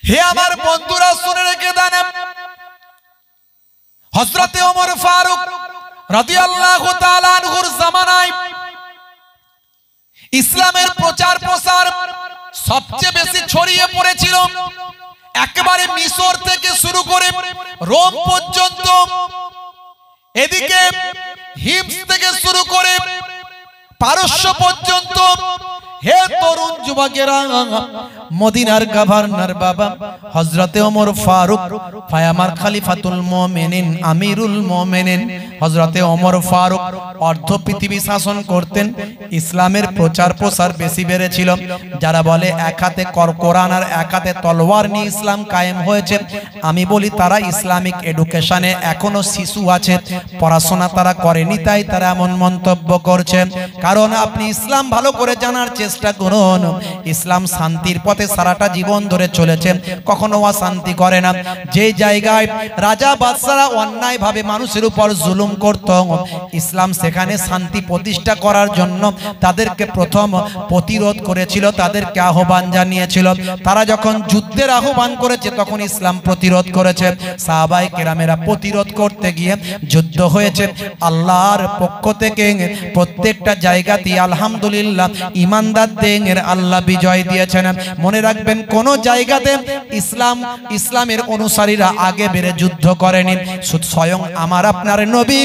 হে আমার বন্ধুরা শুনে রেখে দেন, হযরতে ওমর ফারুক রাদিয়াল্লাহু তাআলা আনহুর জামানায় ইসলামের প্রচার প্রসার সবচেয়ে বেশি ছড়িয়ে পড়েছিল। একেবারে মিশর থেকে শুরু করে রোম পর্যন্ত, এদিকে হিমস থেকে শুরু করে পারস্য পর্যন্ত। হে তরুণ যুবকেরা, মদিনার গভর্নর বাবা হযরতে ওমর ফারুক ফায়ামার খলিফাতুল মুমিনিন আমিরুল মুমিনিন হযরতে ওমর ফারুক অর্ধ পৃথিবী শাসন করতেন। ইসলামের প্রচার প্রসার বেশি বেড়েছিল। যারা বলে এক হাতে কোরআন আর এক হাতে তলোয়ার নিয়ে ইসলাম কায়েম হয়েছে, আমি বলি তারা ইসলামিক এডুকেশনে এখনো শিশু আছে, পড়াশোনা তারা করেনি, তাই তারা এমন মন্তব্য করছে। কারণ আপনি ইসলাম ভালো করে জানার চেষ্টা করুন। ইসলাম শান্তির পথে সারাটা জীবন ধরে চলেছে, কখনো অশান্তি করে না। যে জায়গায় রাজা বাদশারা অন্যায় ভাবে মানুষের উপর জুলুম করত, ইসলাম সেখানে শান্তি প্রতিষ্ঠা করার জন্য তাদেরকে প্রথম প্রতিরোধ করেছিল, তাদেরকে আহ্বান জানিয়েছিল। তারা যখন যুদ্ধের আহ্বান করেছে তখন ইসলাম প্রতিরোধ করেছে। সাহাবায়ে কেরামেরা প্রতিরোধ করতে গিয়ে যুদ্ধ হয়েছে। আল্লাহর পক্ষ থেকে প্রত্যেকটা জায়গাতে আলহামদুলিল্লাহ ইমানদারদের আল্লাহ বিজয় দিয়েছেন। মনে রাখবেন, কোন জায়গাতে ইসলামের অনুসারীরা আগে বেড়ে যুদ্ধ করেনি। স্বয়ং আমার আপনার নবী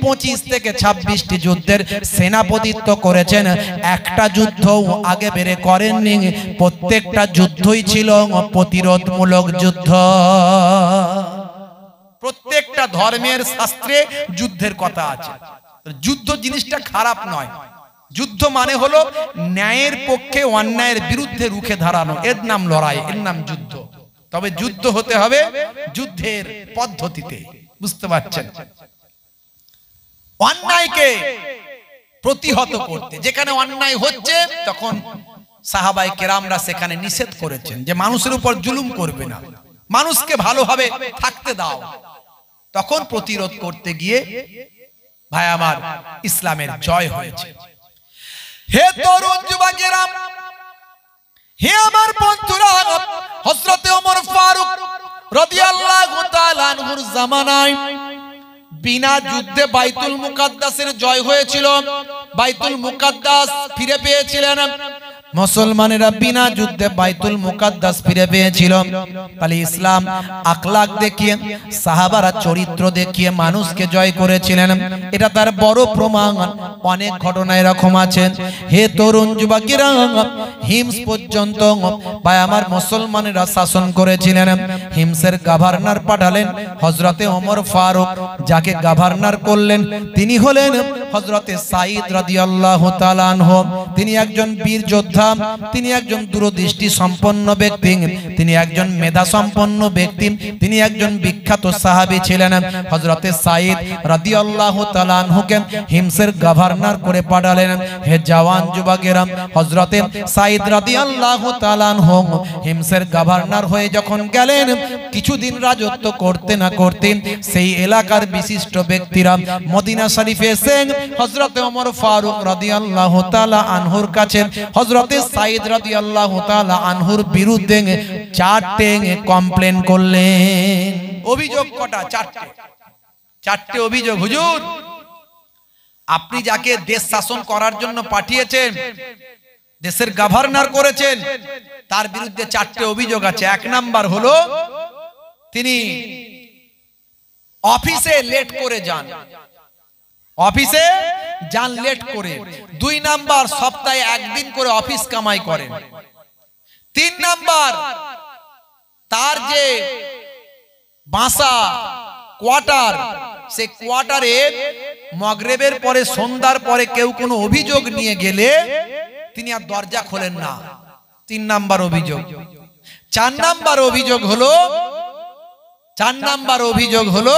25 থেকে 26টি যুদ্ধের সেনাপতিত্ব করেছেন, একটা যুদ্ধ আগে বেড়ে করেননি। প্রত্যেকটা যুদ্ধই ছিল প্রতিরোধমূলক যুদ্ধ। প্রত্যেকটা ধর্মের শাস্ত্রে যুদ্ধের কথা আছে। যুদ্ধ জিনিসটা খারাপ নয়। যুদ্ধ মানে হলো ন্যায়ের পক্ষে অন্যায়ের বিরুদ্ধে রুখে দাঁড়ানো, এর নাম লড়াই, এর নাম যুদ্ধ। তবে যুদ্ধ হতে হবে যুদ্ধের পদ্ধতিতে, বুঝতে পারছেন? অন্যায়কে প্রতিহত করতে, যেখানে অন্যায় হচ্ছে তখন সাহাবায়ে কেরামরা সেখানে নিষেধ করেছেন যে মানুষের উপর জুলুম করবে না, মানুষকে ভালোভাবে থাকতে দাও। তখন প্রতিরোধ করতে গিয়ে ভাই আমার ইসলামের জয় হয়েছে। হে তরুণ যুবকেরা, হে আমার বন্ধুরা, হযরতে ওমর ফারুক রাদিয়াল্লাহু তাআলা আনহুর জামানায় বিনা যুদ্ধে বাইতুল মুকাদ্দাসের জয় হয়েছিল। বাইতুল মুকাদ্দাস ফিরে পেয়েছিলেন মুসলমানেরা, বিনা যুদ্ধে বাইতুল মুকাদ্দাস ফিরে পেয়েছিল। তাহলে ইসলাম আখলাক দেখিয়ে, সাহাবারা চরিত্র দেখিয়ে মানুষকে জয় করেছিলেন, এটা তার বড় প্রমাণ। অনেক ঘটনা এরকম আছে। হে তরুণ যুবকেরা, হিমস পর্যন্ত ভাই আমার মুসলমানেরা শাসন করেছিলেন। হিমসের গভর্নর পাঠালেন হযরতে ওমর ফারুক। যাকে গভর্নর করলেন তিনি হলেন হযরতে সাঈদ রাদিয়াল্লাহু তাআলা আনহু। তিনি একজন বীর যোদ্ধা, তিনি একজন দূরদৃষ্টি সম্পন্ন ব্যক্তি, তিনি একজন মেধা সম্পন্ন ব্যক্তি, তিনি একজন বিখ্যাত সাহাবী ছিলেন। হযরতে সাঈদ রাদিয়াল্লাহু তাআলা আনহুকে হিমসের গভর্নর করে পাঠালেন। হে জওয়ান যুবকেরা, হযরতে সাঈদ রাদিয়াল্লাহু তাআলা আনহু হিমসের গভর্নর হয়ে যখন গেলেন, কিছুদিন রাজত্ব করতে না করতে সেই এলাকার বিশিষ্ট ব্যক্তিরা মদিনা শরীফে এসে হযরতে ওমর ফারুক রাদিয়াল্লাহু তাআলা আনহুর কাছে হযরতে সাঈদ রাদিয়াল্লাহু তাআলা আনহুর বিরুদ্ধে 4টে কমপ্লেন করলেন। অভিযোগ কটা? 4টে অভিযোগ। হুজুর, আপনি যাকে দেশ শাসন করার জন্য পাঠিয়েছেন, দেশের গভর্নর করেছেন, তার বিরুদ্ধে 4টে অভিযোগ আছে। 1 নাম্বার হলো তিনি অফিসে লেট করে যান, অফিসে যান লেট করে। 2 নাম্বার, সপ্তাহে 1 দিন করে অফিস কামাই করেন। 3 নাম্বার, তার যে বাসা কোয়ার্টার, সে কোয়ার্টারে মাগরিবের পরে সন্ধ্যার পরে কেউ কোনো অভিযোগ নিয়ে গেলে তিনি আর দরজা খোলেন না। 3 নাম্বার অভিযোগ। 4 নাম্বার অভিযোগ হলো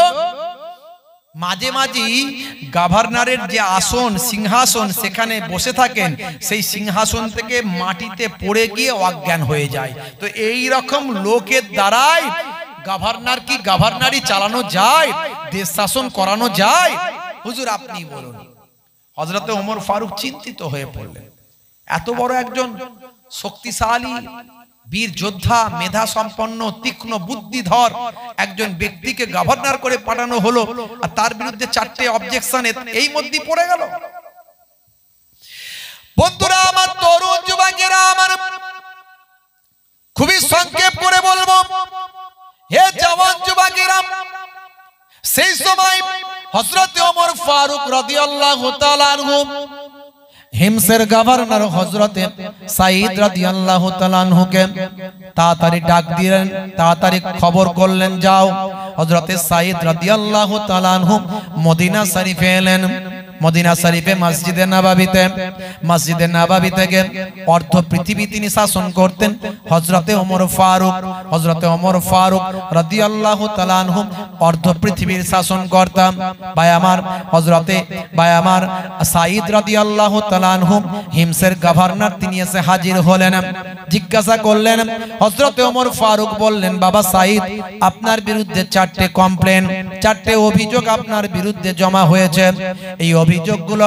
মাঝে মাঝে গভর্নরের যে আসন, সিংহাসন, সেখানে বসে থাকেন, সেই সিংহাসন থেকে মাটিতে পড়ে গিয়ে অজ্ঞান হয়ে যায়। তো এই রকম লোকের দ্বারাই গভর্নর কি গভর্নরি চালানো যায়, দেশ শাসন করানো যায়? হুজুর আপনি বলুন। হযরতে ওমর ফারুক চিন্তিত হয়ে পড়লেন। এত বড় একজন শক্তিশালী বীর যোদ্ধা, মেধা সম্পন্ন, তীক্ষ্ণ বুদ্ধিধর একজন ব্যক্তিকে গভর্নর করে পাঠানো হলো, আর তার বিরুদ্ধে 4টে অবজেকশন এই মধ্যে পড়ে গেল। বন্ধুরা আমার, তরুণ যুবকেরা আমার, খুবই সংক্ষেপ করে বলবো, হে জওয়ান যুবকেরা, সেই সময় হযরত ওমর ফারুক রাদিয়াল্লাহু তাআলা আনহু হিমসের গভর্নর হযরতে সাঈদ রাদিয়াল্লাহু তাআলা আনহুকে তাড়াতাড়ি ডাক দিলেন, তাড়াতাড়ি খবর করলেন, যাও হযরতে সাঈদ রাদিয়াল্লাহু তাআলা আনহু মদিনা শরীফে এলেন। মদিনা শরীফে মসজিদে নববী থেকে অর্ধ পৃথিবী তিনি শাসন করতেন হযরতে ওমর ফারুক রাদিয়াল্লাহু তাআলা আনহু অর্ধ পৃথিবীর শাসন করতাম। ভাই আমার, সাঈদ রাদিয়াল্লাহু তাআলা আনহু হিমসের গভর্নর তিনি এসে হাজির হলেন। জিজ্ঞাসা করলেন, হযরতে ওমর ফারুক বললেন, বাবা সাঈদ, আপনার বিরুদ্ধে 4টে কমপ্লেন, 4টে অভিযোগ আপনার বিরুদ্ধে জমা হয়েছে। এই অভিযোগগুলো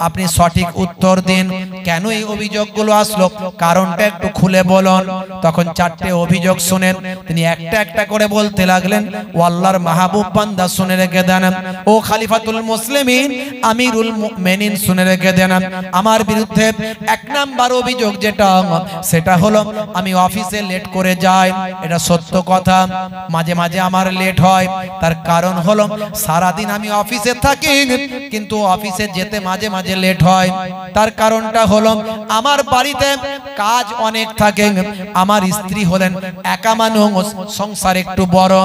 আপনি সঠিক উত্তর দিন। কেন এই অভিযোগগুলো আসলো, কারণটা একটু খুলে বলুন। তখন 4টে অভিযোগ শুনেন তিনি একটা একটা করে বলতে লাগলেন। ও আল্লাহর মাহবুব বান্দা, শুনে রেখে দেন। ও খলিফাতুল মুসলিমিন, আমিরুল মুমিনিন, শুনে রেখে দেন। আমার বিরুদ্ধে 1 নাম্বার অভিযোগ যেটা, সেটা হলো আমি অফিসে লেট করে যাই। এটা সত্য কথা, মাঝে মাঝে আমার লেট হয়। তার কারণ হলো সারাদিন আমি অফিসে থাকি, কিন্তু অফিসে যেতে মাঝে মাঝে লেট হয়। তার কারণটা হলো আমার বাড়িতে কাজ অনেক থাকে। আমার স্ত্রী হলেন একা মানুষ, সংসার একটু বড়,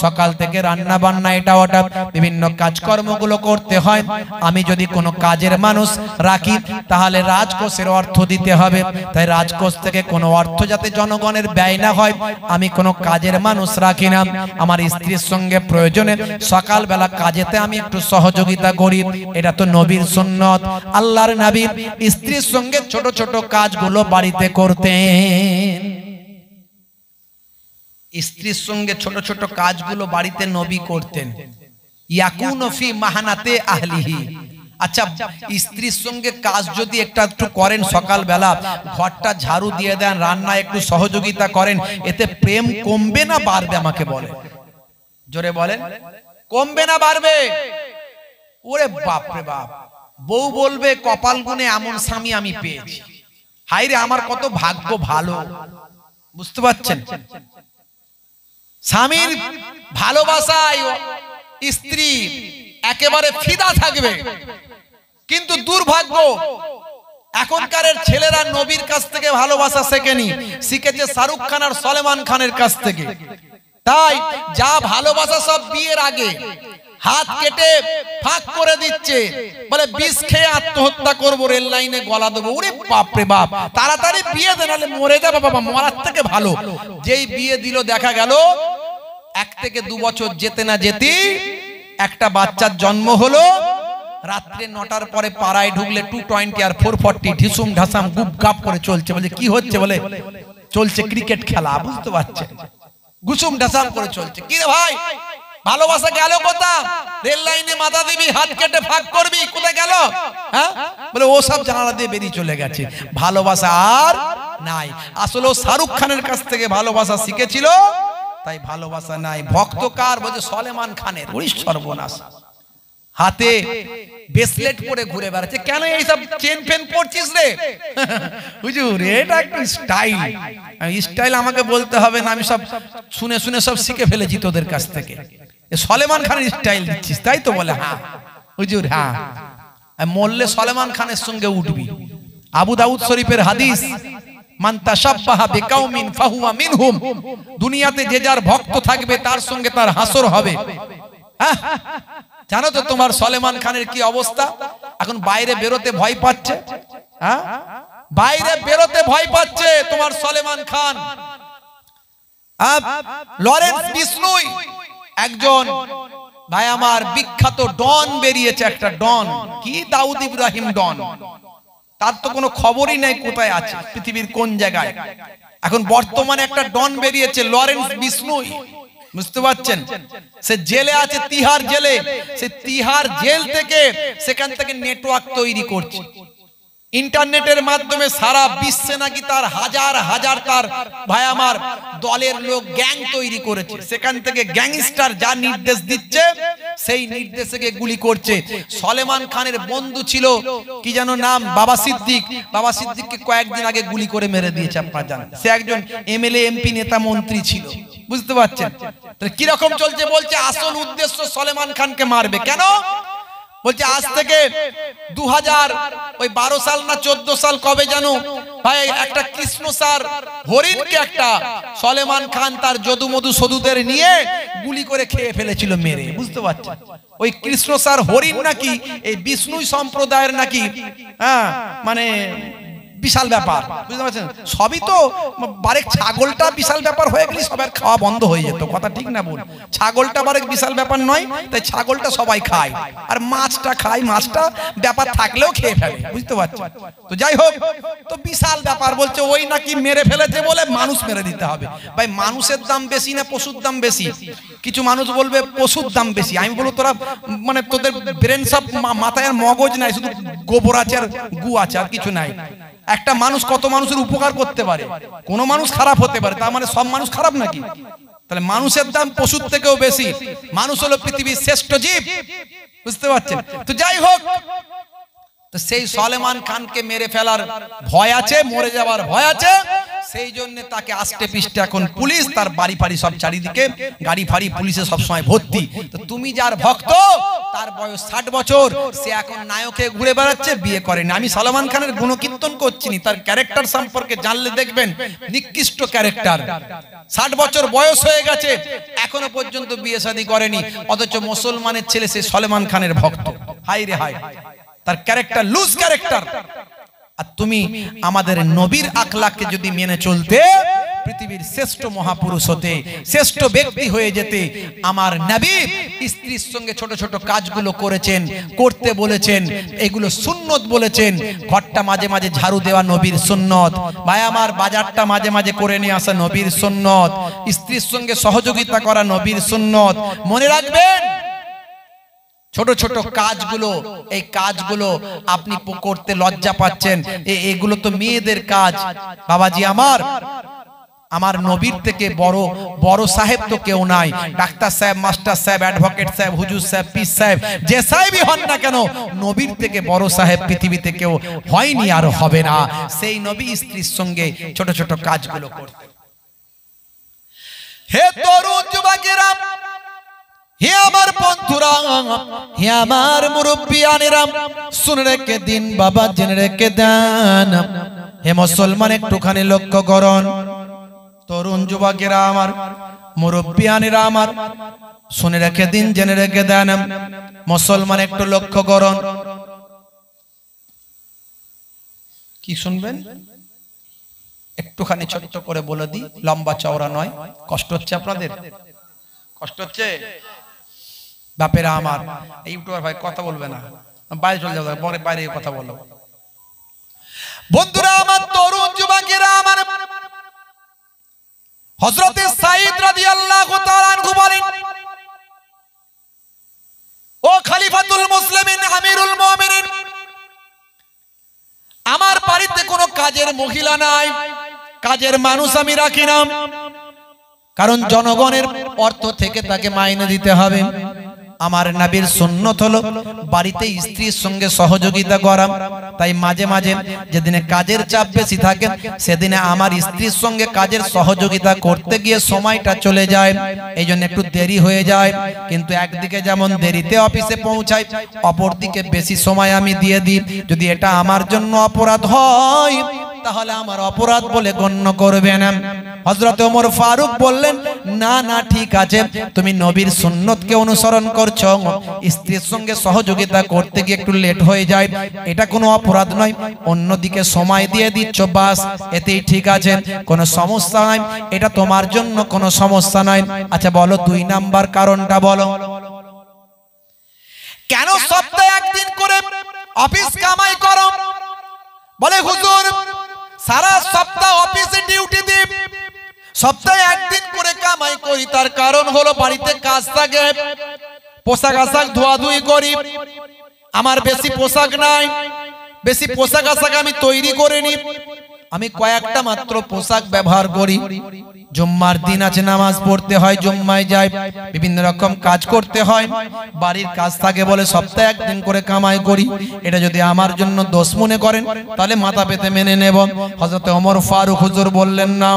সকাল থেকে রান্না বান্না এটা ওটা বিভিন্ন কাজকর্মগুলো করতে হয়। আমি যদি কোনো কাজের মানুষ রাখি তাহলে রাজকোষের অর্থ দিতে হবে, তাই রাজকোষ থেকে কোনো অর্থ যাতে জনগণের ব্যয় না হয়, আমি কোনো কাজের মানুষ রাখি না। আমার স্ত্রীর সঙ্গে প্রয়োজনে সকালবেলা কাজেতে আমি একটু সহযোগিতা করি। এটা তো নবীর সুন্নত। আল্লাহর নবী স্ত্রীর সঙ্গে ছোট ছোট কাজগুলো বাড়িতে করতেন। স্ত্রীর সঙ্গে ছোট ছোট কাজগুলো বাড়িতে নবী করতেন। ইয়াকুনু ফি মাহানাতে আহলিহি। আচ্ছা, স্ত্রীর সঙ্গে কাজ যদি একটু করেন, সকালবেলা ঘরটা ঝাড়ু দিয়ে দেন, রান্না একটু সহযোগিতা করেন, এতে প্রেম কমবে না বাড়বে? আমাকে বলেন, জোরে বলেন, কমবে না বাড়বে? ওরে বাপ রে বাপ, বউ বলবে কপাল গুনে এমন স্বামী আমি পেয়েছি, হাই রে আমার কত ভাগ্য ভালো। বুঝতে পারছেন? স্বামীর ভালোবাসায় স্ত্রী একেবারে ফিদা থাকবে, কিন্তু দুর্ভাগ্য এখনকার ছেলেরা নবীর কাছ থেকে ভালোবাসা শেখেনি, শিখেছে শাহরুখ খান আর সলমান খানের কাছ থেকে। তাই যা ভালোবাসা সব বিয়ের আগে হাত কেটে ফাঁক করে দিচ্ছে, বলে বিষ খেয়ে আত্মহত্যা করবো, রেল লাইনে গলা দেবো। ওরে বাপ রে বাপ, তাড়াতাড়ি বিয়ে দে, নাহলে মরে যাবে বাবা, মরার থেকে ভালো। যেই বিয়ে দিল দেখা গেল 1 থেকে 2 বছর যেতে না যেতে একটা বাচ্চার জন্ম হলো। রাত্রে 9টার পরে পাড়ায় ঢুকলে 220 আর 440 ঢিসুম ঢাসাম গুপ গাপ করে চলছে। বলে কি হচ্ছে? বলে চলছে ক্রিকেট খেলা। বুঝতে পারছেন? গুসুম ঢাসাম করে চলছে। কি রে ভাই, ভালোবাসা গেল কোথা? রেল লাইনে মাথা দিবি, হাত কেটে ফাঁক করবি, কোথায় গেল? হ্যাঁ, বলে ও সব জানালা দিয়ে বেরিয়ে চলে গেছে। ভালোবাসা আর নাই। আসলে ও শাহরুখ খানের কাছ থেকে ভালোবাসা শিখেছিল, তাই ভালোবাসা নাই। ভক্ত কার? বলছে সলমান খানের। ওই সর্বনাশ, হাতে ব্রেসলেট পরে ঘুরে বেড়াচ্ছে। কেন এইসব চেন ফেন পড়ছিস রে? হুজুর এটা একটু স্টাইল। স্টাইল আমাকে বলতে হবে না, আমি সব শুনে শুনে সব শিখে ফেলেছি তোদের কাছ থেকে। সলমান খানের স্টাইল দিচ্ছিস, তাই তো? বলে হ্যাঁ হুজুর, হ্যাঁ। মরলে সলমান খানের সঙ্গে উঠবি। আবু দাউদ শরীফের হাদিস, মান তাশাব্বাহা বিকাউমিন ফাহুয়া মিনহুম। দুনিয়াতে যে যার ভক্ত থাকবে তার সঙ্গে তার হাসর হবে। হ্যাঁ, জানো তো তোমার সলমান খানের কি অবস্থা? এখন বাইরে বেরোতে ভয় পাচ্ছে। হ্যাঁ, বাইরে বেরোতে ভয় পাচ্ছে তোমার সলমান খান। লরেন্স বিষ্ণুই একজন ভাই আমার বিখ্যাত ডন বেরিয়েছে, একটা ডন। কি দাউদ ইব্রাহিম ডন, তার তো কোনো খবরই নাই কোথায় আছে, পৃথিবীর কোন জায়গায়। এখন বর্তমানে একটা ডন বেরিয়েছে, লরেন্স বিষ্ণুই। বুঝতে পারছেন? সে জেলে আছে, তিহার জেলে। সে তিহার জেল থেকে সেখান থেকে নেটওয়ার্ক তৈরি করছে। ইন্টারনেটের মাধ্যমে সারা বিশ্বে নাকি তার হাজার হাজার তার ভাই আমার দলের লোক গ্যাং তৈরি করেছে, সেখান থেকে গ্যাংস্টার যা নির্দেশ দিচ্ছে সেই নির্দেশে গুলি করছে। সলেমান খানের বন্ধু ছিল কি যেন নাম, বাবা সিদ্দিক। বাবা সিদ্দিককে কয়েকদিন আগে গুলি করে মেরে দিয়েছে, আপনারা জানেন। সে একজন এমএলএ এমপি নেতা মন্ত্রী ছিল, বুঝতে পারছেন? তাহলে কিরকম চলছে বলছে, আসল উদ্দেশ্য সলেমান খানকে মারবে। কেন বলছে, আজ থেকে 2012 সাল না 14 সাল কবে জানো ভাই, একটা কৃষ্ণসার হরিণকে একটা সলেমান খান তার যদু মধু সদুদের নিয়ে গুলি করে খেয়ে ফেলেছিল মেরে, বুঝতে পারছেন? ওই কৃষ্ণসার হরিণ নাকি এই বিষ্ণু সম্প্রদায়ের নাকি মানে বিশাল ব্যাপার, বুঝতে পারছেন? সবই তো বারেক ছাগলটা বিশাল ব্যাপার হয়ে গেলে সবার খাওয়া বন্ধ হয়ে যেত, কথা ঠিক না বল? ছাগলটা বারেক বিশাল ব্যাপার নয়, তাই ছাগলটা সবাই খায়, আর মাছটা খায়, মাছটা ব্যাপার থাকলেও খেয়ে ফেলে, বুঝতে পারছেন? তো যাই হোক, তো বিশাল ব্যাপার বলছে, ওই নাকি মেরে ফেলেছে বলে মানুষ মেরে দিতে হবে। ভাই মানুষের দাম বেশি না পশুর দাম বেশি? কিছু মানুষ বলবে পশুর দাম বেশি। আমি বলবো তোরা মানে তোদের ব্রেন সব মাথায় মগজ নাই, শুধু গোবর আছে আর গু আছে, আর কিছু নাই। একটা মানুষ কত মানুষের উপকার করতে পারে, কোন মানুষ খারাপ হতে পারে, তার মানে সব মানুষ খারাপ নাকি? তাহলে মানুষের দাম পশুর থেকেও বেশি। মানুষ হলো পৃথিবীর শ্রেষ্ঠ জীব, বুঝতে পারছেন? তো যাই হোক, তো সেই সলেমান খানকে মেরে ফেলার ভয় আছে, মরে যাওয়ার ভয় আছে, সেই জন্য তাকে আষ্টে পিষ্টে এখন পুলিশ, তার বাড়ি ফাড়ি সব চারিদিকে গাড়ি ফাড়ি পুলিশে সবসময় ভর্তি। তো তুমি যার ভক্ত, তার বয়স 60 বছর, সে এখন নায়কে ঘুরে বেড়াচ্ছে, বিয়ে করেনি। আমি সলমান খানের গুণকীর্তন করছিনি, তার ক্যারেক্টার সম্পর্কে জানলে দেখবেন নিকৃষ্ট ক্যারেক্টার। 60 বছর বয়স হয়ে গেছে, এখনো পর্যন্ত বিয়ে শাদী করেনি, অথচ মুসলমানের ছেলে সে সলমান খানের ভক্ত। হাই রে হাই, তার ক্যারেক্টার লুজ ক্যারেক্টার। আর তুমি আমাদের নবীর আখলাককে যদি মেনে চলতে, পৃথিবীর শ্রেষ্ঠ মহাপুরুষ হতে, শ্রেষ্ঠ ব্যক্তি হয়ে যেতে, আমার নবী স্ত্রীর সঙ্গে ছোট ছোট কাজগুলো করেছেন, করতে বলেছেন, এগুলো সুন্নত বলেছেন। ঘরটা মাঝে মাঝে ঝাড়ু দেওয়া নবীর সুন্নত, ভাই আমার বাজারটা মাঝে মাঝে করে নিয়ে আসা নবীর সুন্নত, স্ত্রীর সঙ্গে সহযোগিতা করা নবীর সুন্নত। মনে রাখবেন, ছোট ছোট কাজগুলো, এই কাজগুলো আপনি করতে লজ্জা পাচ্ছেন, এগুলো তো মেয়েদের কাজ। বাবাজি আমার নবীর থেকে বড় বড় সাহেব তো কেউ নাই। ডাক্তার সাহেব, মাস্টার সাহেব, অ্যাডভোকেট সাহেব, হুজুর সাহেব, পীর সাহেব, যে সাহেবই হন না কেন, নবীর থেকে বড় সাহেব পৃথিবীতে কেউ হয়নি আর হবে না। সেই নবী স্ত্রীর সঙ্গে ছোট ছোট কাজগুলো করতেন। হে তরুণ যুবকেরা, হে আমার বন্ধুরা, হে আমার মুরব্বিয়ানেরা, শুনে রেখে দিন বাবা, জেনে রেখে দেন। হে মুসলমান, একটুখানি লক্ষ্য করুন। তরুণ যুবকেরা আমার, মুরব্বিয়ানেরা আমার, শুনে রেখে দিন, জেনে রেখে দেন। মুসলমান একটু লক্ষ্য করুন। কি শুনবেন? একটুখানি ছোট্ট করে বলে দিই, লম্বা চওড়া নয়। কষ্ট হচ্ছে আপনাদের? কষ্ট হচ্ছে? বাপেরা আমার, ইউটিউবার ভাই কথা বলবে না, বাইরে চলে যাবে, বাইরে কথা বলো। বন্ধুরা আমার, তরুণ যুবকেরা আমার, হযরতে সাঈদ রাদিয়াল্লাহু তাআলা আনহু বলেন, ও খলিফাতুল মুসলিমিন, আমিরুল মুমিনিন, আমার বাড়িতে কোনো কাজের মহিলা নাই, কাজের মানুষ আমি রাখি না, কারণ জনগণের অর্থ থেকে তাকে মাইনে দিতে হবে। আমার নবীর সুন্নত হলো বাড়িতে স্ত্রীর সঙ্গে সহযোগিতা করা। তাই মাঝে মাঝে যেদিনে কাজের চাপ বেশি থাকে, সেদিনে আমার স্ত্রীর সঙ্গে কাজের সহযোগিতা করতে গিয়ে সময়টা চলে যায়, এই জন্য একটু দেরি হয়ে যায়। কিন্তু একদিকে যেমন দেরিতে অফিসে পৌঁছাই, অপরদিকে বেশি সময় আমি দিয়ে দিই। যদি এটা আমার জন্য অপরাধ হয়, তাহলে আমার অপরাধ বলে গণ্য করবে না। হযরত ওমর ফারুক বললেন, না না ঠিক আছে, তুমি নবীর সুন্নতকে অনুসরণ করছো, স্ত্রীর সঙ্গে সহযোগিতা করতে গিয়ে একটু লেট হয়ে যায়, এটা কোনো অপরাধ নয়, অন্যদিকে সময় দিয়ে দিচ্ছ, বাস এতেই ঠিক আছে, কোনো সমস্যা নাই, এটা তোমার জন্য কোনো সমস্যা নয়। আচ্ছা বলো, 2 নাম্বার কারণটা বলো, কেন সপ্তাহে একদিন করে অফিস কামাই করো? বলে হুজুর, সারা সপ্তাহ অফিসে ডিউটি দিই, সপ্তাহে একদিন করে কামাই করি, তার কারণ হলো বাড়িতে কাজ থাকে, পোশাক আশাক ধোয়াধুয়ি করি, আমার বেশি পোশাক নাই, বেশি পোশাক আশাক আমি তৈরি করিনি, আমি কয়েকটা মাত্র পোশাক ব্যবহার করি। জুম্মার দিন আছে, নামাজ পড়তে হয়, জুম্মায় যাই, বিভিন্ন রকম কাজ করতে হয়, বাড়ির কাজ থাকে বলে সপ্তাহে একদিন করে কামাই করি। এটা যদি আমার জন্য দোষ মনে করেন তাহলে মাথা পেতে মেনে নেব। হযরত ওমর ফারুক হুজুর বললেন না,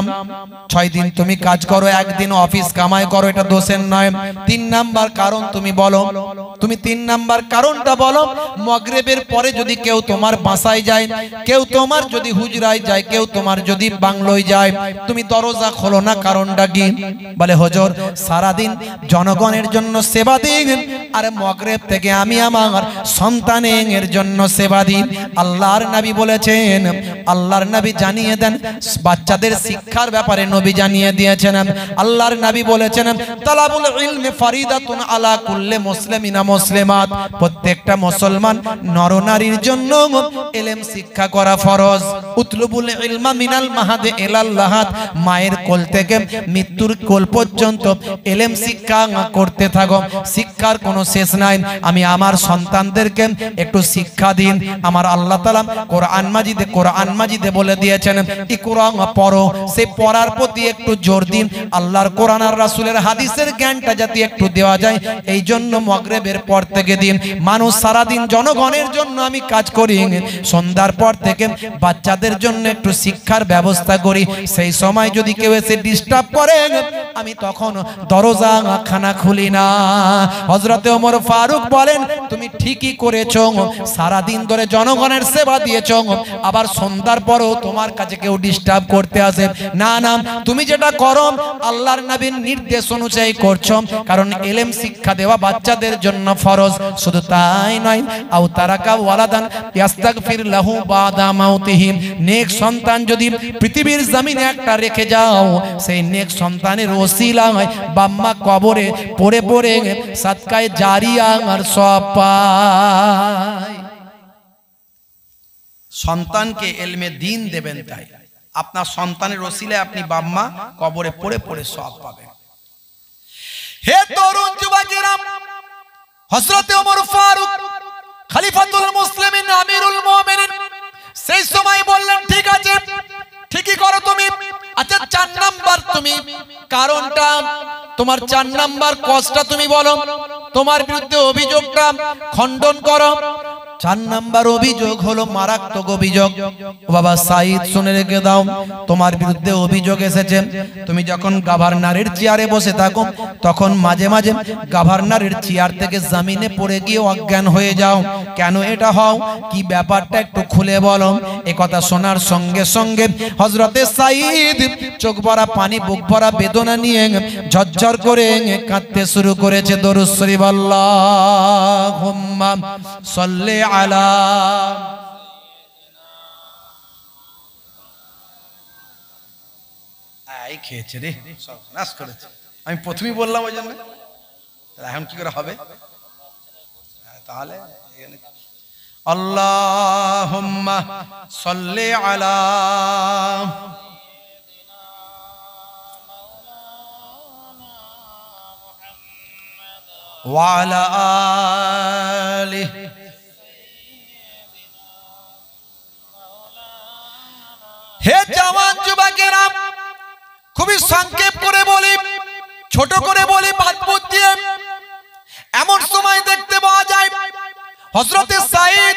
6 দিন তুমি কাজ করো, একদিন অফিস কামাই করো, এটা দোষের নয়। 3 নাম্বার কারণ তুমি বলো, তুমি 3 নাম্বার কারণটা বলো। মাগরিবের পরে যদি কেউ তোমার বাসায় যায়, কেউ তোমার যদি হুজরায় যায়, কেউ তোমার যদি বাংলোয় যায়, তুমি দরজা খোলো না, কারণটা কি? বলে হুজুর সারা দিন জনগণের জন্য সেবা দিন, আর মাগরিব থেকে আমি আমার সন্তানের জন্য সেবা দিই। আল্লাহর নবী বলেছেন, আল্লাহর নবী জানিয়ে দেন বাচ্চাদের শিক্ষার ব্যাপারে, নবী জানিয়ে দিয়েছেন, আল্লাহর নবী বলেছেন তালাবুল ইলমি ফারিদাতুন আলা কুল্লি মুসলিমিনা মুসলিমাত, প্রত্যেকটা মুসলমান নরনারীর জন্য ইলম শিক্ষা করা ফরজ। উতলুবুল ইলমা মিনাল মাহাদি ইলাল লাহাদ, মায়ের কোল থেকে মৃত্যুর কোল পর্যন্ত ইলম শিক্ষা করতে থাকো, শিক্ষার কোনো শেষ নাই। আমি আমার সন্তানদেরকে একটু শিক্ষা দিন। আমার আল্লাহ তাআলা কোরআন মাজিদে বলে দিয়েছেন ইকরা, পড়ো। সেই পড়ার প্রতি একটু জোর দিন। আল্লাহর কোরআন আর রাসূলের হাদিসের জ্ঞানটা যাতে একটু দেওয়া যায়, এই জন্য মাগরিবের পর থেকে দিন। মানুষ সারা দিন জনগণের জন্য আমি কাজ করি, সন্ধ্যার পর থেকে বাচ্চাদের জন্য একটু শিক্ষার ব্যবস্থা করি। সেই সময় যদি কেউ এসে ডিস্টার্ব করে, আমি তখন দরজা খানা খুলি না। হযরতে ওমর ফারুক বলেন তুমি ঠিকই করেছো, সারা দিন ধরে জনগণের সেবা দিয়েছো, আবার সন্ধ্যার পরেও তোমার কাছে কেউ ডিস্টার্ব করতে আসে না। না, তুমি যেটা করো আল্লাহর নবীর নির্দেশ অনুযায়ী করছো, কারণ ইলম শিক্ষা দেওয়া বাচ্চাদের জন্য ফরজ। শুধু তাই নয়, আও তারাকা ওয়ালাদান ইস্তাগফির লাহু বাদা মাউতিহি, নেক সন্তান যদি পৃথিবীর জমিনে একটা রেখে যাও, সেই নেক সন্তানের ওসিলায় বাম্মা কবরে পড়ে পড়ে সাদকায়ে জারিয়া আর সওয়াব পায়। সন্তানকে ইলমে দ্বীন দেবেন, তাই আপনার সন্তানের ওসিলায় আপনি বাম্মা কবরে পড়ে পড়ে সওয়াব পাবেন। হে তরুণ যুবকেরা, হযরত ওমর ফারুক খলিফাতুল মুসলিমিন আমিরুল মুমিনিন সেই সময় বললেন ঠিক আছে, ঠিকই করো তুমি। আচ্ছা 4 নাম্বার তুমি কারণটা, তোমার 4 নাম্বার কজটা তুমি বলো, তোমার বিরুদ্ধে অভিযোগটা খণ্ডন করো। 4 নাম্বার অভিযোগ হলো মারাত্মক অভিযোগ। বাবা সাইদ শুনে রেখে দাও, তোমার বিরুদ্ধে অভিযোগ এসেছে তুমি যখন গভর্নরের চেয়ারে বসে থাকো, তখন মাঝে মাঝে গভর্নরের চেয়ার থেকে জমিনে পড়ে গিয়ে অজ্ঞান হয়ে যাও। কেন এটা হও, কি ব্যাপারটা একটু খুলে বলো। এ কথা শোনার সঙ্গে সঙ্গে হযরতে সাইদ চোখ ভরা পানি, বুক ভরা বেদনা নিয়ে ঝরঝর করে কাঁদতে শুরু করেছে। দরুদ শরীফ আল্লাহুম্মা সাল্লি আলা। এই খেয়েছে রে, সব নাশ করেছে। আমি প্রথমেই বললাম ওই জন্য, এখন কি করে হবে? তাহলে আল্লাহুম্মা সাল্লি আলা ওয়া আলা আলিহি। হে জওয়ান যুবকেরা, খুবই সংক্ষেপ করে বলি, ছোট করে বলি, বাদ বুঝিয়ে। এমন সময় দেখতে পাওয়া যায় হযরতে সাইদ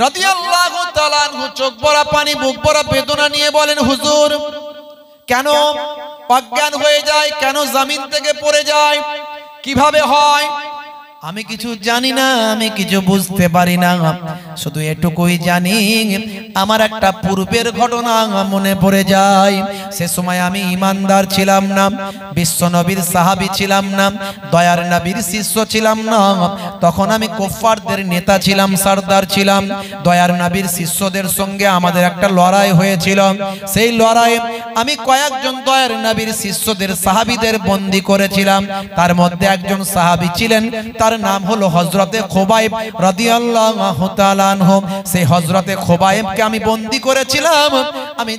রাদিয়াল্লাহু তাআলা আনহু চোখ ভরা পানি, বুক ভরা বেদনা নিয়ে বলেন হুজুর কেন অজ্ঞান হয়ে যায়, কেন জমিন থেকে পড়ে যায়, কিভাবে হয়? আমি কিছু জানি না, আমি কিছু বুঝতে পারি না, শুধু এটুকুই জানি আমার একটা পূর্বের ঘটনা মনে পড়ে যায়। সে সময় আমি ঈমানদার ছিলাম না, বিশ্ব নবীর সাহাবী ছিলাম না, দয়ার নবীর শিষ্য ছিলাম না। তখন আমি কুফফারদের নেতা ছিলাম, সরদার ছিলাম। দয়ার নবীর শিষ্যদের সঙ্গে আমাদের একটা লড়াই হয়েছিল। সেই লড়াইয়ে আমি কয়েকজন দয়ার নবীর শিষ্যদের সাহাবীদের বন্দী করেছিলাম। তার মধ্যে একজন সাহাবী ছিলেন, তার তার নাম হলো হযরতে খুবাইব রাদিয়াল্লাহু তাআলা আনহু। সেই হযরতে খুবাইবকে আমি বন্দী করেছিলাম, আমি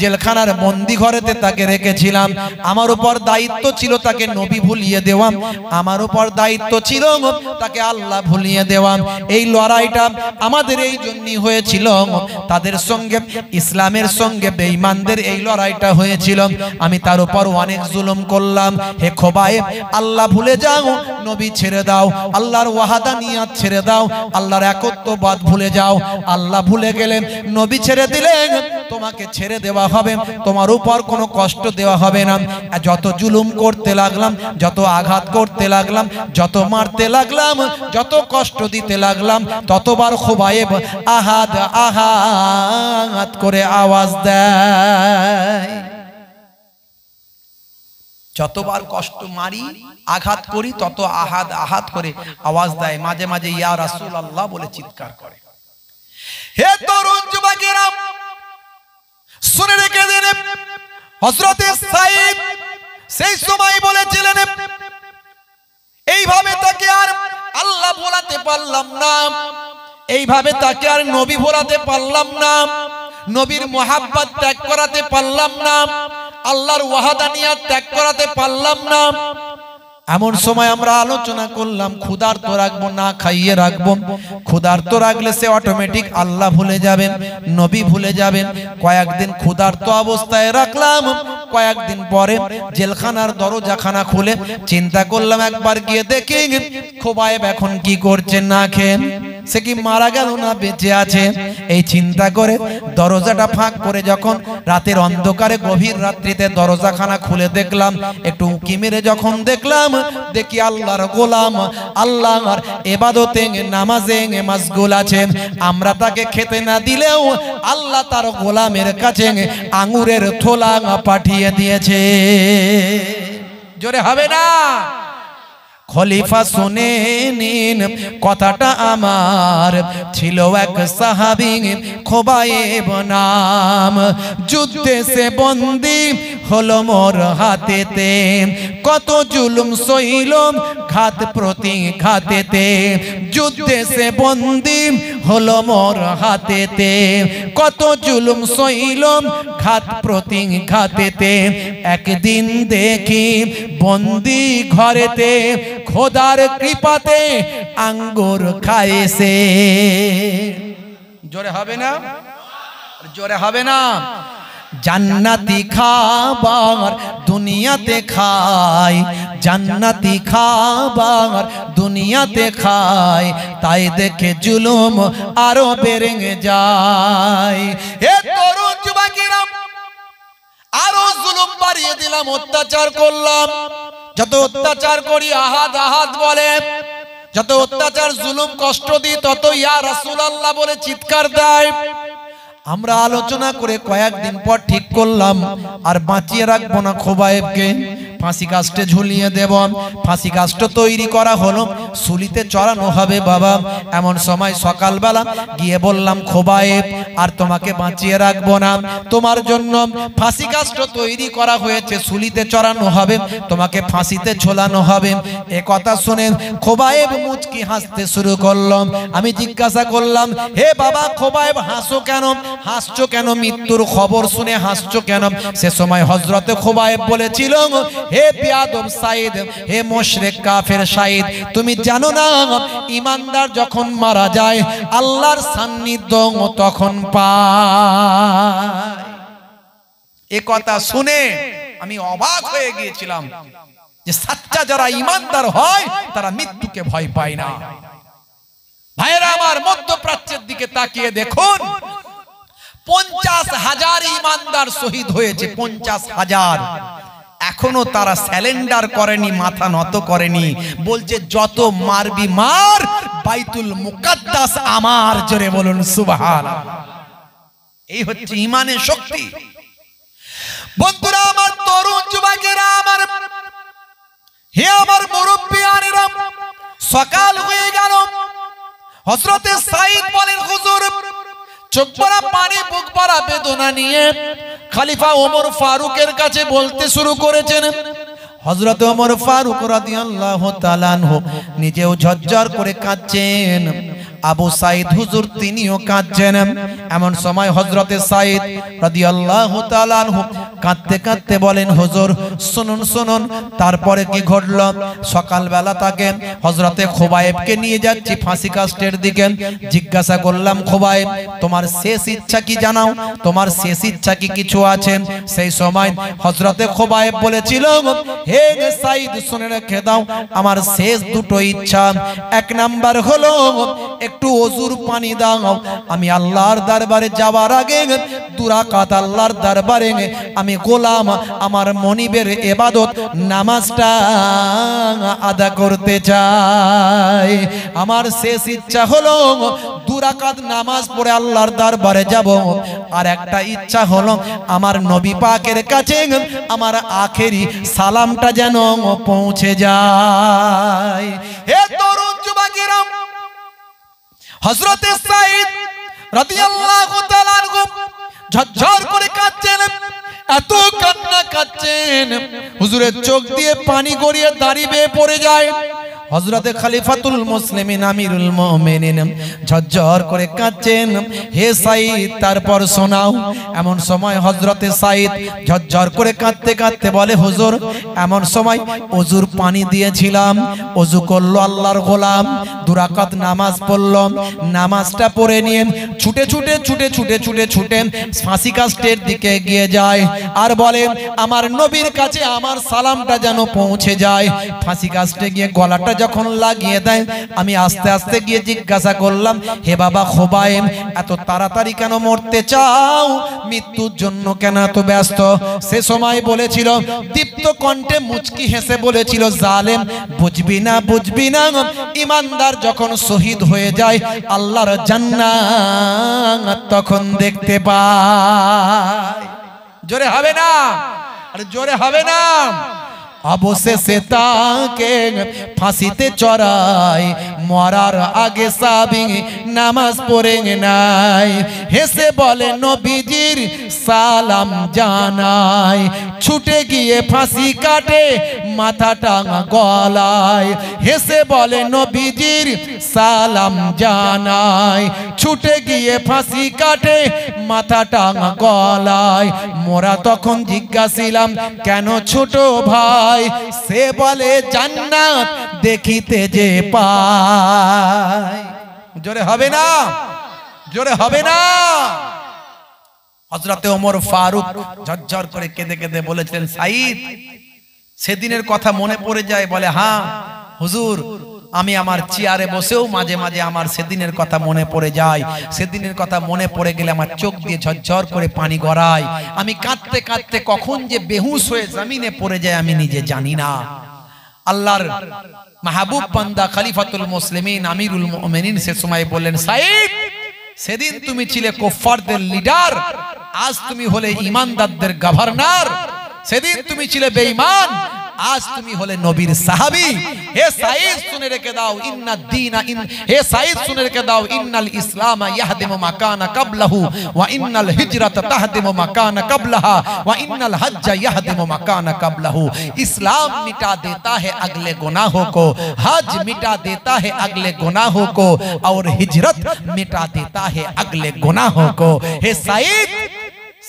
জেলখানার বন্দী ঘরেতে তাকে রেখেছিলাম। আমার উপর দায়িত্ব ছিল তাকে নবী ভুলিয়ে দেওয়া, আমার উপর দায়িত্ব ছিল তাকে আল্লাহ ভুলিয়ে দেওয়া। এই লড়াইটা আমাদের এই জন্যই হয়েছিল, তাদের সঙ্গে ইসলামের সঙ্গে বেঈমানদের এই লড়াইটা হয়েছিল। আমি তার উপর অনেক জুলুম করলাম। হে খুবাইব, আল্লাহ ভুলে যাও, নবী ছেড়ে দাও, আল্লাহর ওয়াহাদানিয়াত ছেড়ে দাও, আল্লাহর একত্ববাদ ভুলে যাও। আল্লাহ ভুলে গেলে নবী ছেড়ে দিলেন, তোমাকে ছেড়ে দেওয়া হবে, তোমার উপর কোনো কষ্ট দেওয়া হবে না। যত জুলুম করতে লাগলাম, যত আঘাত করতে লাগলাম, যত মারতে লাগলাম, যত কষ্ট দিতে লাগলাম, ততবার খুবাইব আহাদ আহাদ করে আওয়াজ দেয়। যতবার কষ্ট মারি, আঘাত করি, তত আহাদ আহাদ করে আওয়াজ দেয়। মাঝে মাঝে ইয়া রাসূলুল্লাহ বলে চিৎকার করে। হে তরুণ যুবকেরা, শুনে রেখে দিন, হযরতে সাঈদ সেই সময় বলেছিলেন, এইভাবে তাকে আর আল্লাহ ভোলাতে পারলাম না, এইভাবে তাকে আর নবী ভোলাতে পারলাম না, নবীর মুহাব্বত ত্যাগ করাতে পারলাম না, আল্লাহর ওয়াহাদানিয়াত ত্যাগ করাতে পারলাম না। এমন সময় আমরা আলোচনা করলাম, ক্ষুধার্ত রাখবো না খাইয়ে রাখবো। ক্ষুধার্ত রাখলে সে অটোমেটিক আল্লাহ ভুলে যাবেন, নবী ভুলে যাবেন। কয়েকদিন ক্ষুধার্ত অবস্থায় রাখলাম, কয়েকদিন পরে জেলখানার দরজাখানা খুলে চিন্তা করলাম একবার গিয়ে দেখি খুবাইব এখন কি করছে না খেয়ে, সে কি মারা গেল না বেঁচে আছে। এই চিন্তা করে দরজাটা ফাঁক করে যখন রাতের অন্ধকারে গভীর রাত্রিতে দরজাখানা খুলে দেখলাম, একটু উঁকি মেরে যখন দেখলাম, দেখি আল্লাহর গোলাম আল্লাহর ইবাদতে নামাজে মাশগুল আছেন। আমরা তাকে খেতে না দিলেও আল্লাহ তার গোলামের কাছে আঙ্গুরের থোলা পাঠিয়ে দিয়েছে। জোরে হবে না? খলিফা শুনে নিন কথাটা আমার, ছিল এক সাহাবী খুবাইব নাম, যুদ্ধে সে বন্দী হলো মোর হাতেতে, কত জুলুম সইল ঘাত প্রতি ঘাতেতে, যুদ্ধে সে বন্দী হলো মোর হাতেতে, কত জুলুম সইল ঘাত প্রতি ঘাতেতে। একদিন দেখি বন্দী ঘরেতে খোদার কৃপাতে আঙ্গুর খাইছে। জোরে হবে না? জোরে হবে না? জান্নাতি খাবার দুনিয়াতে খাই, জান্নাতি খাবার দুনিয়াতে খাই, তাই দেখে জুলুম আরো বেড়ে যায়। হে তরুণ যুবকেরা, আরো জুলুম বাড়িয়ে দিলাম, অত্যাচার করলাম। যত অত্যাচার করি আহাদ আহাদ বলে, যত অত্যাচার জুলুম কষ্ট দিই, তত ইয়া রাসূলুল্লাহ বলে চিৎকার দেয়। আমরা আলোচনা করে কয়েকদিন পর ঠিক করলাম আর বাঁচিয়ে রাখবো না খুবাইবকে, ফাঁসি কাস্টে ঝুলিয়ে দেব। ফাঁসি কাস্ট তৈরি করা হলো, সুলিতে চড়ানো হবে বাবা। এমন সময় সকালবেলা গিয়ে বললাম, খুবাইব আর তোমাকে বাঁচিয়ে রাখবো না, তোমার জন্য ফাঁসি কাস্ট তৈরি করা হয়েছে, সুলিতে চড়ানো হবে, তোমাকে ফাঁসিতে ঝোলানো হবে। এ কথা শুনে খুবাইব মুচকি হাসতে শুরু করলো। আমি জিজ্ঞাসা করলাম, হে বাবা খুবাইব, হাসো কেন? হাসছো কেন? মৃত্যুর খবর শুনে হাসছো কেন? সে সময় হযরতে খুবাইব বলেছিল, হে বিয়াদব সাঈদ, হে মুশরিক কাফের সাঈদ, তুমি জানো না ঈমানদার যখন মারা যায় আল্লাহর সান্নিধ্য তখন পায়। এ কথা শুনে আমি অবাক হয়ে গিয়েছিলাম যে সাচ্চা যারা ঈমানদার হয় তারা মৃত্যুকে ভয় পায় না। ভাইরা আমার, মধ্যপ্রাচ্যের দিকে তাকিয়ে দেখুন, 50,000 ঈমানদার শহীদ হয়েছে, 50,000। এখনো তারা স্যালেন্ডার করেনি, মাথা নত করেনি, বলছে যত মারবি মার, বাইতুল মুকাদ্দাস আমার। জোরে বলুন সুবহানাল্লাহ। এই হচ্ছে ঈমানের শক্তি। বন্ধুরা আমার, তরুণ যুবকেরা আমার, হে আমার মুরব্বিয়ানেরা, সকাল হয়ে গেল। হযরতে সাঈদ বলেন, হুজুর, চোখ ভরা পানি, বুক ভরা বেদনা নিয়ে খলিফা ওমর ফারুকের কাছে বলতে শুরু করেছেন, হযরত ওমর ফারুক রাদিয়াল্লাহু তাআলা আনহু নিজেও ঝরঝর করে কাঁদছেন, আবু সাইদ হুজুর তিনিও কাঁদছেন। এমন সময় হযরতে সাইদ রাদিয়াল্লাহু তাআলা আনহু কাঁদতে কাঁদতে বলেন, হুজুর শুনুন শুনুন। তারপরে কি ঘটল? সকালবেলা তাকে হযরতে খুবাইবকে নিয়ে যাচ্ছি ফাঁসি কাস্টের দিকে। জিজ্ঞাসা করলাম, খুবাইব তোমার শেষ ইচ্ছা কি জানাও, তোমার শেষ ইচ্ছা কি কিছু আছে? সেই সময় হযরতে খুবাইব বলেছিল, হে সাইদ শুনে রেখে দাও, আমার শেষ দুটো ইচ্ছা। এক নাম্বার হলো একটু ওযুর পানি দাও, আমি আল্লাহর দরবারে যাওয়ার আগে দু রাকাত আল্লাহর দরবারে আমি গোলাম আমার মনিবের ইবাদত নামাজটা আদা করতে চাই। আমার শেষ ইচ্ছা হলো দু রাকাত নামাজ পড়ে আল্লাহর দরবারে যাব। আর একটা ইচ্ছা হলো আমার নবী পাকের কাছে আমার আখেরি সালামটা যেন পৌঁছে যায়। হে তরুণ যুবকেরা, হযরতে সাইদ রাদিয়াল্লাহু তাআলা আনহু ঝরঝর করে কাঁদছেন, এত কান্না কাঁদছেন হুজুরের চোখ দিয়ে পানি গড়িয়ে দাঁড়িয়ে বেয়ে পড়ে যায়। হযরতে খলিফাতুল মুসলিমিন আমিরুল মুমিনিন ঝরঝর করে কাঁদছেন, হে সাইদ তারপর শোনাও। এমন সময় হযরতে সাইদ ঝরঝর করে কাঁদতে কাঁদতে বলে, হুজুর এমন সময় ওযুর পানি দিয়েছিলাম, ওযু করলো আল্লাহর গোলাম, দু রাকাত নামাজ পড়ল, নামাজটা পড়ে নিয়ে ছুটে ছুটে ছুটে ছুটে ছুটে ছুটে ফাঁসি কাস্টের দিকে এগিয়ে যায় আর বলে, আমার নবীর কাছে আমার সালামটা যেন পৌঁছে যায়। ফাঁসি কাস্টে গিয়ে গলাটা যখন লাগিয়ে দেয়, আমি আস্তে আস্তে গিয়ে জিজ্ঞাসা করলাম, হে বাবা খুবাইব এত তাড়াতাড়ি কেন মরতে চাও, মৃত্যুর জন্য কেন এত ব্যস্ত? সে সময় বলেছিল, দীপ্ত কণ্ঠে মুচকি হেসে বলেছিল, জালেম বুঝবি না বুঝবি না, ইমানদার যখন শহীদ হয়ে যায় আল্লাহর জান্নাত তখন দেখতে পায়। জোরে হবে না? আরে জোরে হবে না? অবশেষে তাকে ফাঁসিতে চড়াই, মরার আগে সাবি নামাজ পড়ে নাই। হেসে বলে নবীজির সালাম জানাই, ছুটে গিয়ে ফাঁসি কাটে মাথাটা গলায়। হেসে বলে নবীজির সালাম জানাই, ছুটে গিয়ে ফাঁসি কাটে মাথাটা গলায়। মোরা তখন জিজ্ঞাসিলাম, কেন ছোট ভাই? সে বলে, জান্নাত দেখিতে যে পায়। জোরে হবে না? জোরে হবে না? হযরতে ওমর ফারুক ঝরঝর করে কেঁদে কেঁদে বলেছিলেন, সাইদ সেদিনের কথা মনে পড়ে যায়? বলে, হ্যাঁ হুজুর, আমি আমার চেয়ারে বসেও মাঝে মাঝে আমার সেদিনের কথা মনে পড়ে যায়। সেদিনের কথা মনে পড়ে গেলে আমার চোখ দিয়ে ঝরঝর করে পানি গড়ায়। আমি কাঁদতে কাঁদতে কখন যে বেহুশ হয়ে জমিনে পড়ে যায় আমি নিজে জানি না। আল্লাহর মাহবুব বান্দা খলিফাতুল মুসলিমিন আমিরুল মুমিনিন সে সময় বললেন, সাইদ সেদিন তুমি ছিলে কুফফারদের লিডার, আজ তুমি হলে ঈমানদারদের গভর্নর। সেদিন তুমি ছিলে বেঈমান, আজ তুমি হলে নবীর সাহাবী। হে সাইদ শুনে রেখে দাও, হে সাইদ শুনে রেখে দাও, ইন্নাল ইসলাম ইয়াহদিমু মা কানা ক্বাবলাহু ওয়া ইন্নাল হিজরাতা তাহদিমু মা কানা ক্বাবলাহা ওয়া ইন্নাল হজ্জা ইয়াহদিমু মা কানা ক্বাবলাহু। ইসলাম मिटा देता है अगले गुनाहों को, हज मिटा देता है अगले गुनाहों को, और हिजरत मिटा देता है अगले गुनाहों को। हे साइद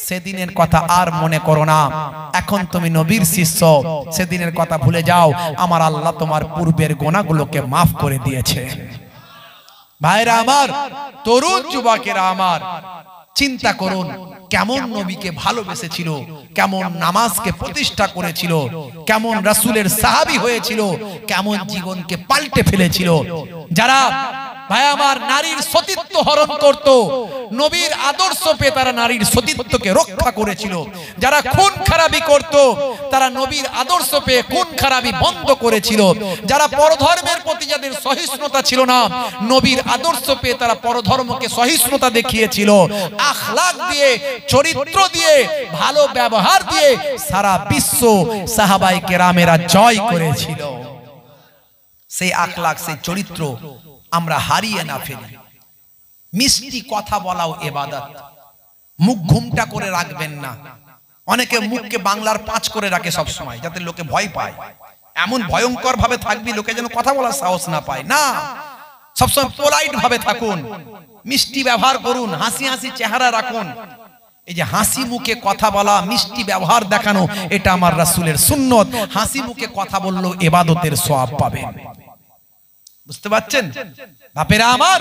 সেদিনের কথা আর মনে করো না, এখন তুমি নবীর শিষ্য, সেদিনের কথা ভুলে যাও। আমার আল্লাহ তোমার পূর্বের গুনাহগুলোকে মাফ করে দিয়েছে। ভাইরা আমার, তরুণ যুবকেরা আমার, চিন্তা করুন কেমন নবীকে ভালোবেসেছিল, কেমন নামাজকে প্রতিষ্ঠা করেছিল, কেমন রাসূলের সাহাবী হয়েছিল, কেমন জীবনকে পাল্টে ফেলেছিল। যারা ভাই আমার নারীর সতীত্ব হরণ করত, নবীর আদর্শ পেয়ে তারা নারীর সতীত্বকে রক্ষা করেছিল। যারা খুন খারাপি করত, তারা নবীর আদর্শ পেয়ে খুন খারাপি বন্ধ করেছিল। যারা পরধর্মের প্রতি যাদের সহিষ্ণুতা ছিল না, নবীর আদর্শ পেয়ে তারা পরধর্মকে সহিষ্ণুতা দেখিয়েছিল। আখলাক দিয়ে, চরিত্র দিয়ে, ভালো ব্যবহার দিয়ে সারা বিশ্ব সাহাবায়ে কেরামেরা জয় করেছিল। সেই আখলাক, সেই চরিত্র আমরা হারিয়ে না ফেলি। মিষ্টি কথা বলাও ইবাদত, মুখ ঘুমটা করে রাখবেন না। অনেকে মুখকে বাংলার 5 করে রাখে সব সময়, যাতে লোকে ভয় পায়। এমন ভয়ঙ্কর ভাবে থাকবি লোকে যেন কথা বলার সাহস না পায়। না, সবসময় পোলাইট ভাবে থাকুন, মিষ্টি ব্যবহার করুন, হাসি হাসি চেহারা রাখুন। এই যে হাসি মুখে কথা বলা, মিষ্টি ব্যবহার দেখানো, এটা আমার রাসূলের সুন্নত। হাসি মুখে কথা বললেও ইবাদতের সওয়াব পাবেন। বুঝতে পারছেন বাপেরা আমার,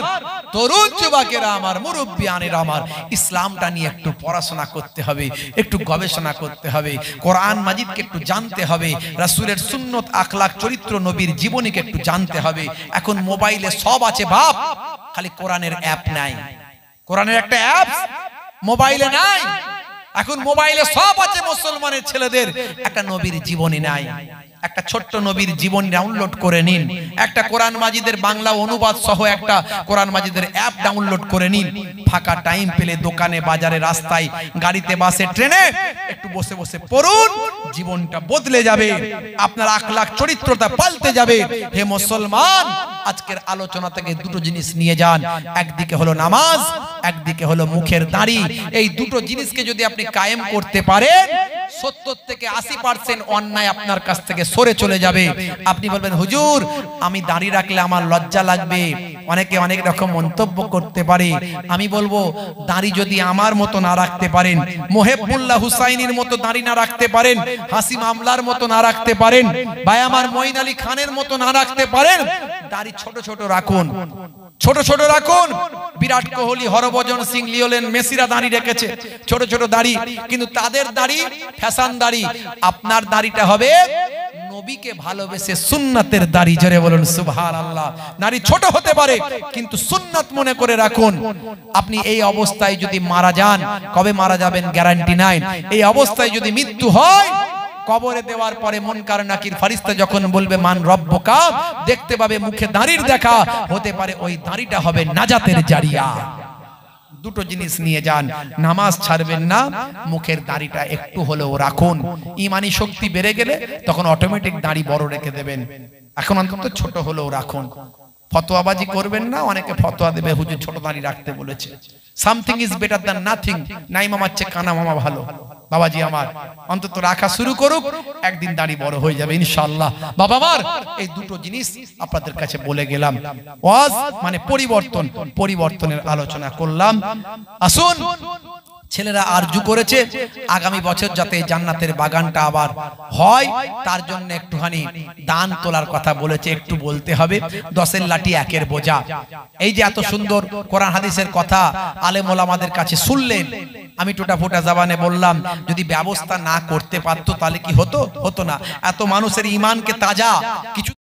তরুণ যুবকেরা আমার, মুরব্বিয়ানেরা আমার, ইসলামটা নিয়ে একটু পড়াশোনা করতে হবে, একটু গবেষণা করতে হবে, কোরআন মাজিদকে একটু জানতে হবে, রাসূলের সুন্নত আখলাক চরিত্র নবীর জীবনীকে একটু জানতে হবে। এখন মোবাইলে সব আছে বাপ, খালি কোরআনের অ্যাপ নাই। কোরআনের একটা অ্যাপ মোবাইলে নাই। এখন মোবাইলে সব আছে, মুসলমানের ছেলেদের একটা নবীর জীবনী নাই। একটা ছোট্ট নবীর জীবন ডাউনলোড করে নিন, একটা কোরআন মাজিদের বাংলা অনুবাদ সহ একটা কোরআন মাজিদের অ্যাপ ডাউনলোড করে নিন। ফাঁকা টাইম পেলে দোকানে, বাজারে, রাস্তায়, গাড়িতে, বাসে, ট্রেনে একটু বসে বসে পড়ুন, জীবনটা বদলে যাবে, আপনার আখলাক চরিত্রটা পাল্টে যাবে। হে মুসলমান, আজকের আলোচনা থেকে দুটো জিনিস নিয়ে যান, একদিকে হলো নামাজ, একদিকে হলো মুখের দাড়ি। এই দুটো জিনিসকে যদি আপনি কায়েম করতে পারেন, 70 থেকে 80% অন্যায় আপনার কাছ থেকে সরে চলে যাবে। আপনি বলবেন হুজুর আমি দাড়ি রাখলে আমার লজ্জা লাগবে, অনেকে অনেক রকম মন্তব্য করতে পারে। আমি বলবো দাড়ি যদি আমার মতো না রাখতে পারেন, মোহেবুল্লাহ হুসাইনির মতো দাড়ি না রাখতে পারেন, হাসিম আমলার মতো না রাখতে পারেন, ভাই আমার মঈন আলী খানের মতো না রাখতে পারেন, দাড়ি ছোট ছোট রাখুন, ছোট ছোট রাখুন। বিরাট কোহলি, হরভজন সিং, লিওনেল মেসিরা দাড়ি রেখেছে, ছোট ছোট দাড়ি, কিন্তু তাদের দাড়ি ফ্যাশন দাড়ি। আপনার দাড়িটা হবে নবীকে ভালোবেসে সুন্নাতের দাড়ি। জোরে বলুন সুবহানাল্লাহ। দাড়ি ছোট হতে পারে কিন্তু সুন্নাত মনে করে রাখুন। আপনি এই অবস্থায় যদি মারা যান, কবে মারা যাবেন গ্যারান্টি নাই, এই অবস্থায় যদি মৃত্যু হয়, কবরে দেওয়ার পরে মুনকার নাকির ফেরেশতা যখন বলবে মান রব্বুকা, দেখতে পাবে মুখে দাড়ির দেখা, হতে পারে ওই দাড়িটা হবে নাজাতের জারিয়া। দুটো জিনিস নিয়ে যান, নামাজ ছাড়বেন না, মুখের দাড়িটা একটু হলেও রাখুন। ঈমানি শক্তি বেড়ে গেলে তখন অটোমেটিক দাড়ি বড় রেখে দেবেন, এখন অন্তত ছোট হলেও রাখুন। ফতোয়াবাজি করবেন না, অনেকে ফতোয়া দেবে হুজুর ছোট দাড়ি রাখতে বলেছে। Something is better than nothing. নাই মামার চেয়ে কানা মামা ভালো। বাবাজি আমার অন্তত রাখা শুরু করুক, একদিন দাড়ি বড় হয়ে যাবে ইনশাআল্লাহ। বাবা আমার এই দুটো জিনিস আপনাদের কাছে বলে গেলাম। ওয়াজ মানে পরিবর্তন, পরিবর্তনের আলোচনা করলাম। আসুন, ছেলেরা আরজু করেছে আগামী বছর যাতে জান্নাতের বাগানটা আবার হয়, তার জন্য একটুখানি দান তোলার কথা বলেছে, একটু বলতে হবে। 10-এর লাঠি 1-এর বোঝা। এই যে এত সুন্দর কোরআন হাদিসের কথা আলেম ওলামাদের কাছে শুনলেন, আমি টোটা ফোটা জবানে বললাম, যদি ব্যবস্থা না করতে পারতো তাহলে কি হতো? হতো না। এত মানুষের ঈমানকে তাজা কিছু